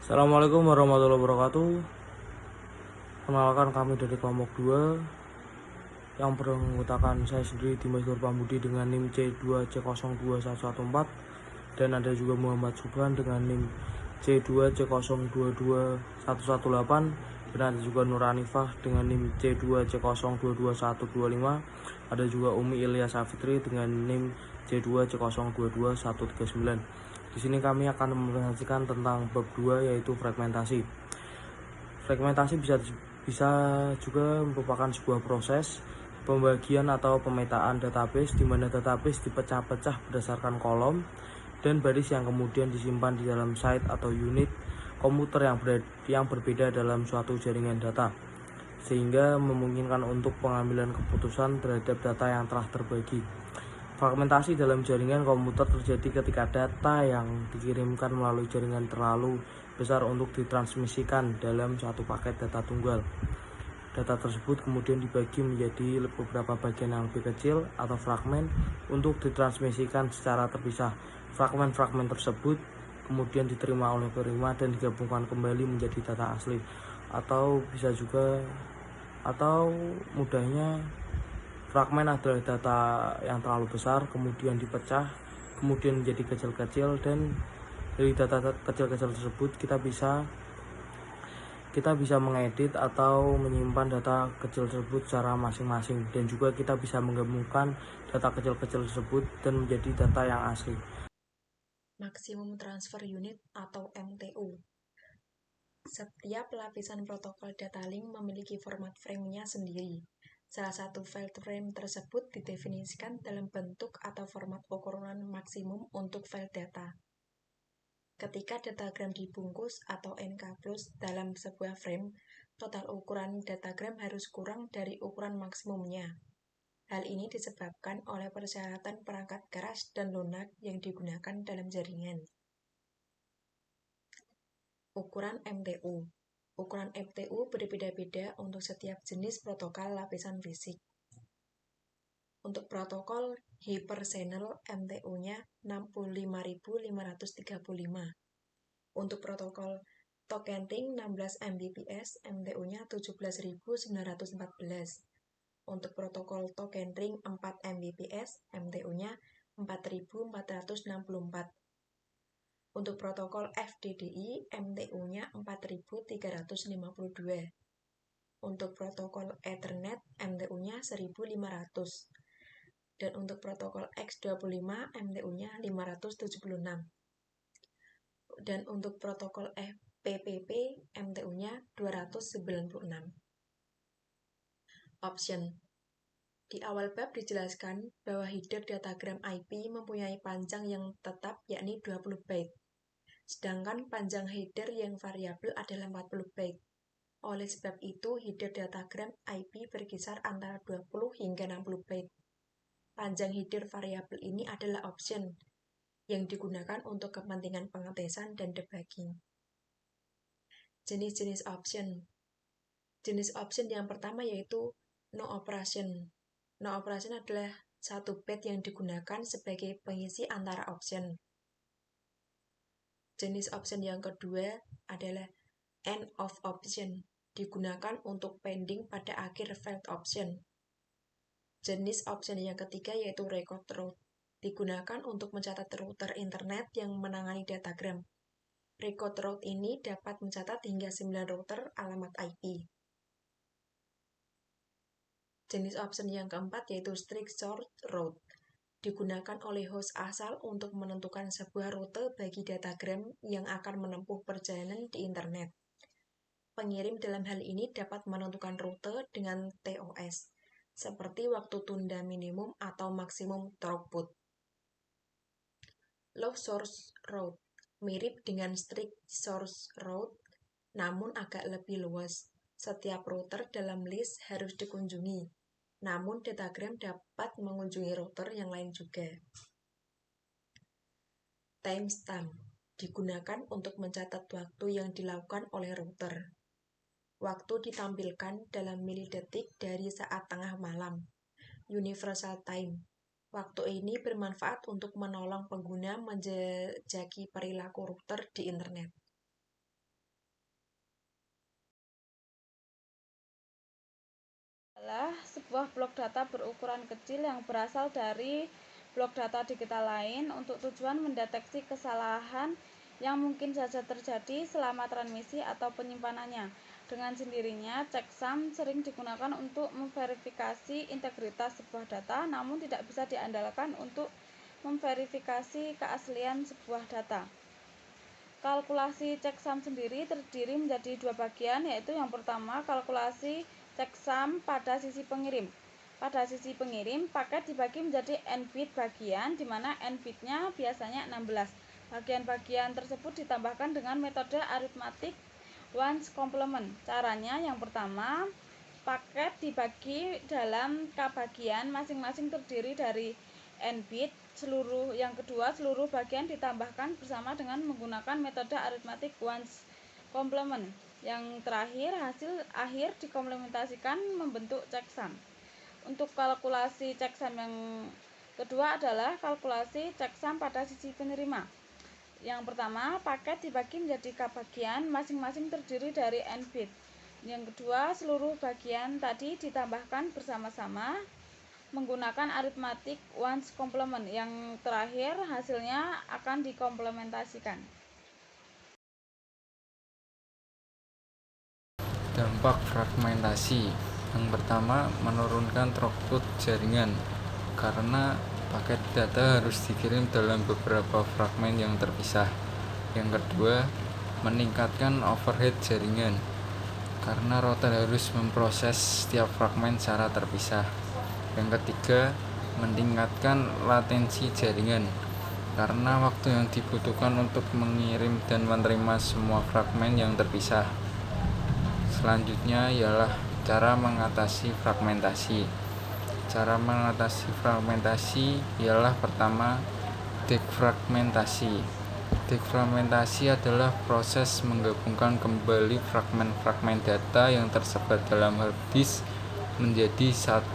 Assalamualaikum warahmatullahi wabarakatuh. Kenalkan kami dari kelompok 2 yang beranggotakan saya sendiri Dimas Nurpambudi dengan NIM C2C02114 dan ada juga Muhammad Subhan dengan NIM C2C022118 dan ada juga Nur Anifah dengan NIM C2C022125. Ada juga Umi Ilyas Afitri dengan NIM C2C022139. Di sini kami akan mempresentasikan tentang bab 2 yaitu fragmentasi. Fragmentasi bisa juga merupakan sebuah proses pembagian atau pemetaan database di mana database dipecah-pecah berdasarkan kolom dan baris yang kemudian disimpan di dalam site atau unit komputer yang berbeda dalam suatu jaringan data, sehingga memungkinkan untuk pengambilan keputusan terhadap data yang telah terbagi. Fragmentasi dalam jaringan komputer terjadi ketika data yang dikirimkan melalui jaringan terlalu besar untuk ditransmisikan dalam satu paket data tunggal. Data tersebut kemudian dibagi menjadi beberapa bagian yang lebih kecil atau fragmen untuk ditransmisikan secara terpisah. Fragmen-fragmen tersebut kemudian diterima oleh penerima dan digabungkan kembali menjadi data asli. Atau mudahnya, fragmen adalah data yang terlalu besar, kemudian dipecah, kemudian menjadi kecil-kecil, dan dari data kecil-kecil tersebut kita bisa mengedit atau menyimpan data kecil tersebut secara masing-masing, dan juga kita bisa menggabungkan data kecil-kecil tersebut dan menjadi data yang asli. Maksimum Transfer Unit atau MTU. Setiap lapisan protokol data link memiliki format frame-nya sendiri. Salah satu file frame tersebut didefinisikan dalam bentuk atau format ukuran maksimum untuk file data. Ketika datagram dibungkus atau NK+ dalam sebuah frame, total ukuran datagram harus kurang dari ukuran maksimumnya. Hal ini disebabkan oleh persyaratan perangkat keras dan lunak yang digunakan dalam jaringan. Ukuran MTU. Ukuran MTU berbeda-beda untuk setiap jenis protokol lapisan fisik. Untuk protokol hyperchannel MTU-nya 65.535. Untuk protokol token-ring 16 Mbps MTU-nya 17.914. Untuk protokol token-ring 4 Mbps MTU-nya 4.464. Untuk protokol FDDI, MTU-nya 4.352. Untuk protokol Ethernet, MTU-nya 1.500. Dan untuk protokol X25, MTU-nya 576. Dan untuk protokol PPP, MTU-nya 296. Option. Di awal bab dijelaskan bahwa header datagram IP mempunyai panjang yang tetap yakni 20 byte. Sedangkan panjang header yang variabel adalah 40 byte. Oleh sebab itu, header datagram IP berkisar antara 20 hingga 60 byte. Panjang header variabel ini adalah option yang digunakan untuk kepentingan pengetesan dan debugging. Jenis-jenis option. Jenis option yang pertama yaitu no operation. No operation adalah satu byte yang digunakan sebagai pengisi antara option. Jenis option yang kedua adalah end of option, digunakan untuk pending pada akhir failed option. Jenis option yang ketiga yaitu record route, digunakan untuk mencatat router internet yang menangani datagram. Record route ini dapat mencatat hingga 9 router alamat IP. Jenis option yang keempat yaitu strict short route, digunakan oleh host asal untuk menentukan sebuah rute bagi datagram yang akan menempuh perjalanan di internet. Pengirim dalam hal ini dapat menentukan rute dengan TOS, seperti waktu tunda minimum atau maksimum throughput. Low source route mirip dengan strict source route, namun agak lebih luas. Setiap router dalam list harus dikunjungi, namun datagram dapat mengunjungi router yang lain juga. Timestamp digunakan untuk mencatat waktu yang dilakukan oleh router. Waktu ditampilkan dalam milidetik dari saat tengah malam. Universal time. Waktu ini bermanfaat untuk menolong pengguna menjejaki perilaku router di internet. adalah sebuah blok data berukuran kecil yang berasal dari blok data digital lain untuk tujuan mendeteksi kesalahan yang mungkin saja terjadi selama transmisi atau penyimpanannya. Dengan sendirinya, checksum sering digunakan untuk memverifikasi integritas sebuah data, namun tidak bisa diandalkan untuk memverifikasi keaslian sebuah data. Kalkulasi checksum sendiri terdiri menjadi dua bagian, yaitu yang pertama kalkulasi checksum pada sisi pengirim. Pada sisi pengirim, paket dibagi menjadi n-bit bagian, di mana n-bitnya biasanya 16. Bagian-bagian tersebut ditambahkan dengan metode arithmetic ones complement. Caranya yang pertama, paket dibagi dalam k bagian, masing-masing terdiri dari n-bit. Yang kedua, seluruh bagian ditambahkan bersama dengan menggunakan metode arithmetic ones complement. Yang terakhir, hasil akhir dikomplementasikan membentuk checksum. Untuk kalkulasi checksum yang kedua adalah kalkulasi checksum pada sisi penerima. Yang pertama, paket dibagi menjadi k bagian, masing-masing terdiri dari n-bit. Yang kedua, seluruh bagian tadi ditambahkan bersama-sama menggunakan arithmetic ones complement. Yang terakhir, hasilnya akan dikomplementasikan. Dampak fragmentasi. Yang pertama, menurunkan throughput jaringan karena paket data harus dikirim dalam beberapa fragmen yang terpisah. Yang kedua, meningkatkan overhead jaringan karena router harus memproses setiap fragmen secara terpisah. Yang ketiga, meningkatkan latensi jaringan karena waktu yang dibutuhkan untuk mengirim dan menerima semua fragmen yang terpisah. Selanjutnya ialah cara mengatasi fragmentasi. Cara mengatasi fragmentasi ialah pertama, defragmentasi. Defragmentasi adalah proses menggabungkan kembali fragmen-fragmen data yang tersebar dalam hard disk menjadi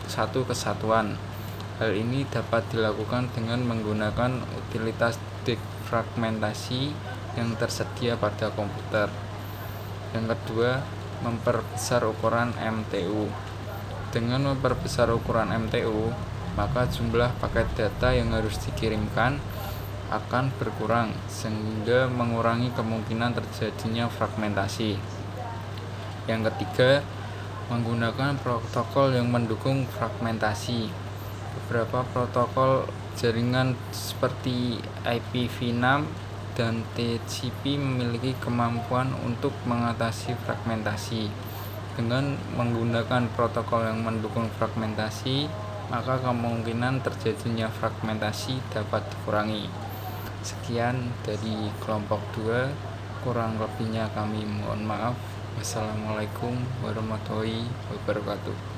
satu kesatuan. Hal ini dapat dilakukan dengan menggunakan utilitas defragmentasi yang tersedia pada komputer. Yang kedua, memperbesar ukuran MTU. Dengan memperbesar ukuran MTU, maka jumlah paket data yang harus dikirimkan akan berkurang sehingga mengurangi kemungkinan terjadinya fragmentasi. Yang ketiga, menggunakan protokol yang mendukung fragmentasi. Beberapa protokol jaringan seperti IPv6 dan TCP memiliki kemampuan untuk mengatasi fragmentasi. Dengan menggunakan protokol yang mendukung fragmentasi, maka kemungkinan terjadinya fragmentasi dapat dikurangi. Sekian dari kelompok 2, kurang lebihnya kami mohon maaf. Wassalamualaikum warahmatullahi wabarakatuh.